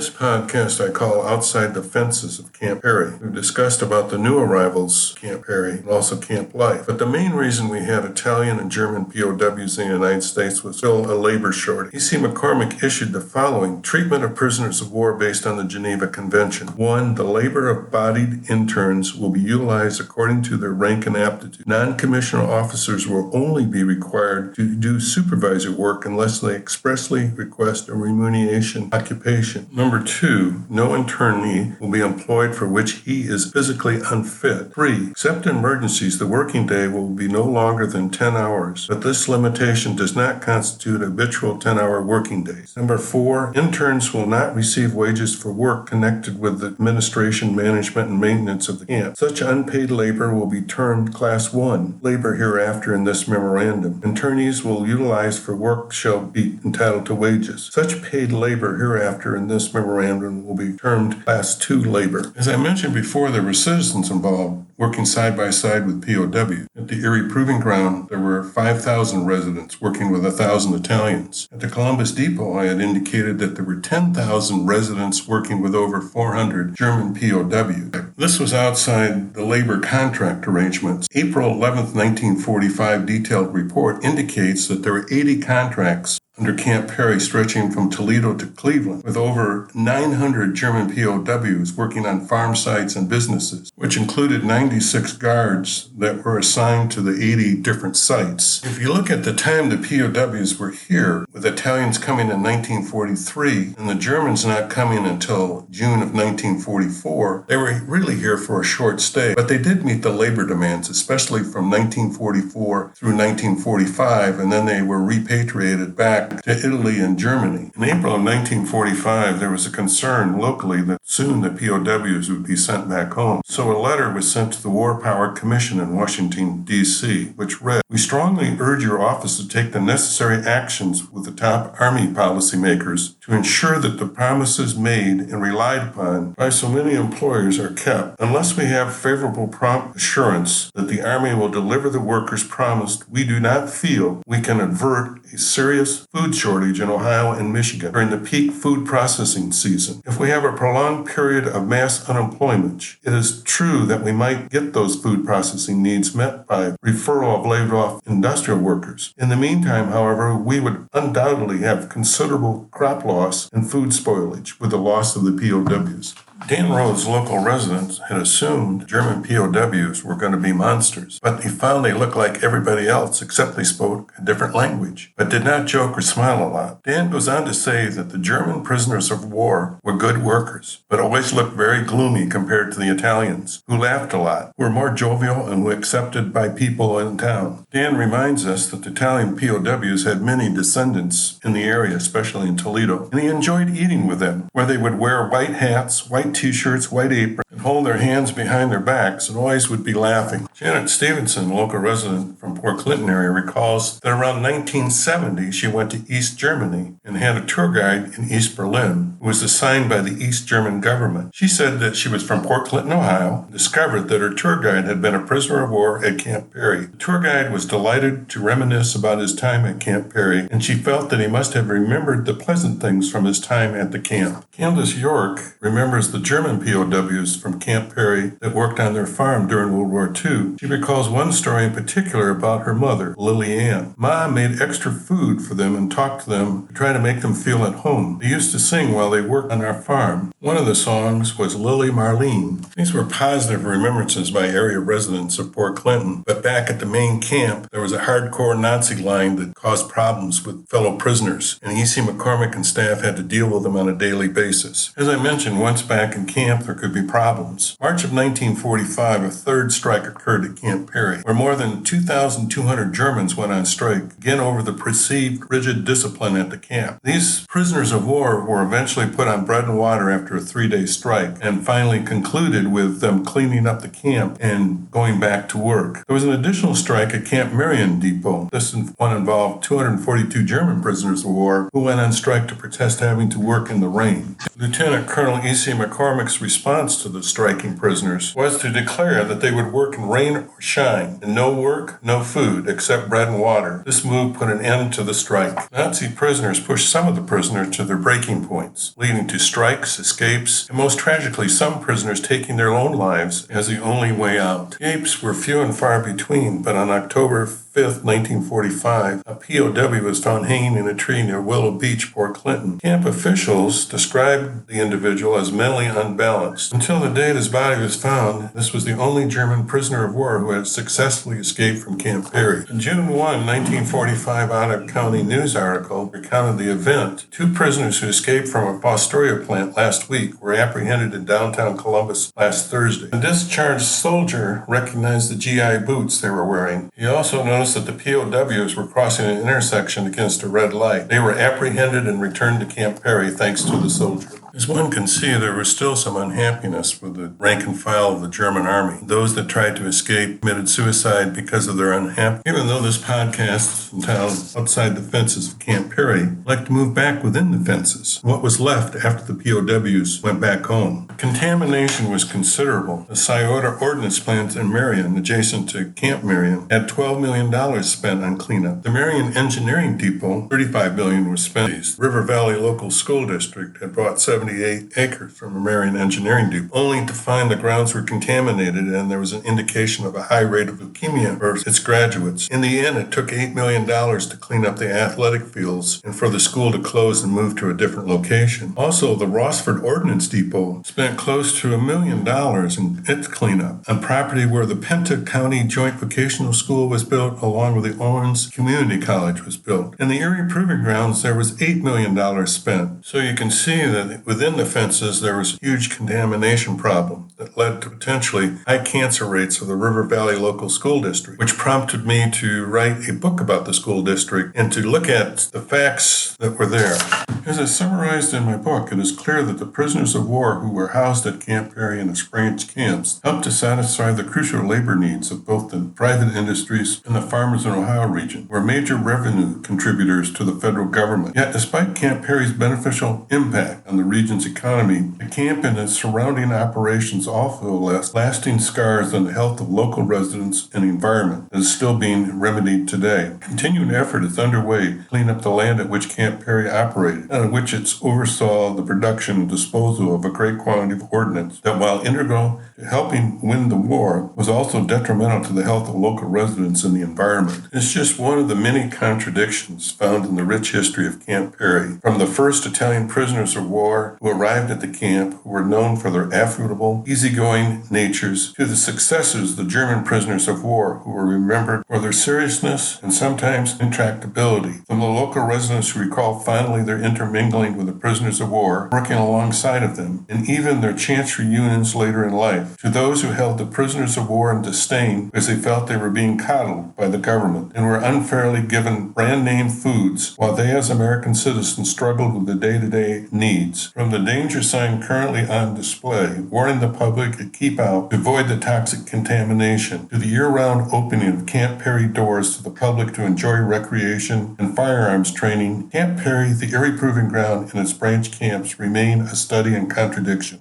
This podcast I call Outside the Fences of Camp Perry. We've discussed about the new arrivals at Camp Perry and also Camp Life. But the main reason we had Italian and German POWs in the United States was still a labor shortage. E.C. McCormick issued the following treatment of prisoners of war based on the Geneva Convention. 1. The labor of bodied interns will be utilized according to their rank and aptitude. Non-commissioned officers will only be required to do supervisor work unless they expressly request a remuneration occupation. Number 2, no internee will be employed for which he is physically unfit. 3, except in emergencies, the working day will be no longer than 10 hours, but this limitation does not constitute habitual 10-hour working days. Number 4, interns will not receive wages for work connected with the administration, management, and maintenance of the camp. Such unpaid labor will be termed Class 1 labor hereafter in this memorandum. Internees will utilize for work shall be entitled to wages. Such paid labor hereafter in this memorandum will be termed Class 2 labor. As I mentioned before, there were citizens involved working side by side with POWs. At the Erie Proving Ground, there were 5,000 residents working with 1,000 Italians. At the Columbus Depot, I had indicated that there were 10,000 residents working with over 400 German POWs. This was outside the labor contract arrangements. April 11th, 1945 detailed report indicates that there were 80 contracts under Camp Perry stretching from Toledo to Cleveland, with over 900 German POWs working on farm sites and businesses, which included 96 guards that were assigned to the 80 different sites. If you look at the time the POWs were here, with Italians coming in 1943 and the Germans not coming until June of 1944, they were really here for a short stay, but they did meet the labor demands, especially from 1944 through 1945, and then they were repatriated back to Italy and Germany. In April of 1945, there was a concern locally that soon the POWs would be sent back home. So a letter was sent to the War Power Commission in Washington, D.C., which read, "We strongly urge your office to take the necessary actions with the top Army policymakers to ensure that the promises made and relied upon by so many employers are kept. Unless we have favorable prompt assurance that the Army will deliver the workers promised, we do not feel we can avert a serious food shortage in Ohio and Michigan during the peak food processing season. If we have a prolonged period of mass unemployment, it is true that we might get those food processing needs met by referral of laid-off industrial workers. In the meantime, however, we would undoubtedly have considerable crop loss and food spoilage with the loss of the POWs." Dan Rhodes, local residents, had assumed German POWs were going to be monsters, but he found they looked like everybody else except they spoke a different language, but did not joke or smile a lot. Dan goes on to say that the German prisoners of war were good workers, but always looked very gloomy compared to the Italians, who laughed a lot, were more jovial, and were accepted by people in town. Dan reminds us that the Italian POWs had many descendants in the area, especially in Toledo, and he enjoyed eating with them, where they would wear white hats, white T-shirts, white aprons, and hold their hands behind their backs and always would be laughing. Janet Stevenson, a local resident from Port Clinton area, recalls that around 1970 she went to East Germany and had a tour guide in East Berlin who was assigned by the East German government. She said that she was from Port Clinton, Ohio, and discovered that her tour guide had been a prisoner of war at Camp Perry. The tour guide was delighted to reminisce about his time at Camp Perry, and she felt that he must have remembered the pleasant things from his time at the camp. Candace York remembers the German POWs from Camp Perry that worked on their farm during World War II. She recalls one story in particular about her mother, Lily Ann. Ma made extra food for them and talked to them to try to make them feel at home. They used to sing while they worked on our farm. One of the songs was Lily Marlene. These were positive remembrances by area residents of Port Clinton, but back at the main camp, there was a hardcore Nazi line that caused problems with fellow prisoners, and E.C. McCormick and staff had to deal with them on a daily basis. As I mentioned, once back in camp, there could be problems. March of 1945, a third strike occurred at Camp Perry, where more than 2,200 Germans went on strike, again over the perceived rigid discipline at the camp. These prisoners of war were eventually put on bread and water after a 3-day strike, and finally concluded with them cleaning up the camp and going back to work. There was an additional strike at Camp Marion Depot. This one involved 242 German prisoners of war who went on strike to protest having to work in the rain. Lieutenant Colonel E.C. McCormick's response to the striking prisoners was to declare that they would work in rain or shine, and no work, no food, except bread and water. This move put an end to the strike. Nazi prisoners pushed some of the prisoners to their breaking points, leading to strikes, escapes, and most tragically, some prisoners taking their own lives as the only way out. Escapes were few and far between, but on October 5th, 1945, a POW was found hanging in a tree near Willow Beach, Port Clinton. Camp officials described the individual as mentally unbalanced. Until the day his body was found, this was the only German prisoner of war who had successfully escaped from Camp Peary. In June 1, 1945, Otter County News article recounted the event. 2 prisoners who escaped from a Fostoria plant last week were apprehended in downtown Columbus last Thursday. A discharged soldier recognized the GI boots they were wearing. He also noticed that the POWs were crossing an intersection against a red light. They were apprehended and returned to Camp Peary thanks to the soldier. As one can see, there was still some unhappiness with the rank and file of the German army. Those that tried to escape committed suicide because of their unhappiness. Even though this podcast is entitled Outside the Fences of Camp Peary, I'd like to move back within the fences. What was left after the POWs went back home? Contamination was considerable. The Scioto Ordnance Plant in Marion, adjacent to Camp Marion, had $12 million spent on cleanup. The Marion Engineering Depot, $35 million was spent. The River Valley Local School District had bought 78 acres from a Marion Engineering Depot, only to find the grounds were contaminated and there was an indication of a high rate of leukemia for its graduates. In the end, it took $8 million to clean up the athletic fields and for the school to close and move to a different location. Also, the Rossford Ordnance Depot spent close to $1 million in its cleanup on property where the Penta County Joint Vocational School was built, along with the Owens Community College was built. In the Erie Proving Grounds, there was $8 million spent. So you can see that within the fences, there was a huge contamination problem that led to potentially high cancer rates of the River Valley Local School District, which prompted me to write a book about the school district and to look at the facts that were there. As I summarized in my book, it is clear that the prisoners of war who were housed at Camp Peary and its branch camps helped to satisfy the crucial labor needs of both the private industries and the farmers in Ohio region, were major revenue contributors to the federal government. Yet, despite Camp Peary's beneficial impact on the region's economy, the camp and its surrounding operations also left lasting scars on the health of local residents and the environment that is still being remedied today. Continuing effort is underway to clean up the land at which Camp Peary operated, and in which it oversaw the production and disposal of a great quantity of ordnance that, while integral to helping win the war, was also detrimental to the health of local residents and the environment. It's just one of the many contradictions found in the rich history of Camp Peary. From the first Italian prisoners of war who arrived at the camp, who were known for their affable, easygoing natures, to the successors, the German prisoners of war, who were remembered for their seriousness and sometimes intractability. From the local residents who recall fondly their intermingling with the prisoners of war, working alongside of them, and even their chance reunions later in life, to those who held the prisoners of war in disdain because they felt they were being coddled by the government and were unfairly given brand-name foods while they as American citizens struggled with the day-to-day needs. From the danger sign currently on display, warning the public to keep out to avoid the toxic contamination, to the year-round opening of Camp Peary doors to the public to enjoy recreation and firearms training, Camp Peary, the Erie Proving Ground, and its branch camps remain a study in contradiction.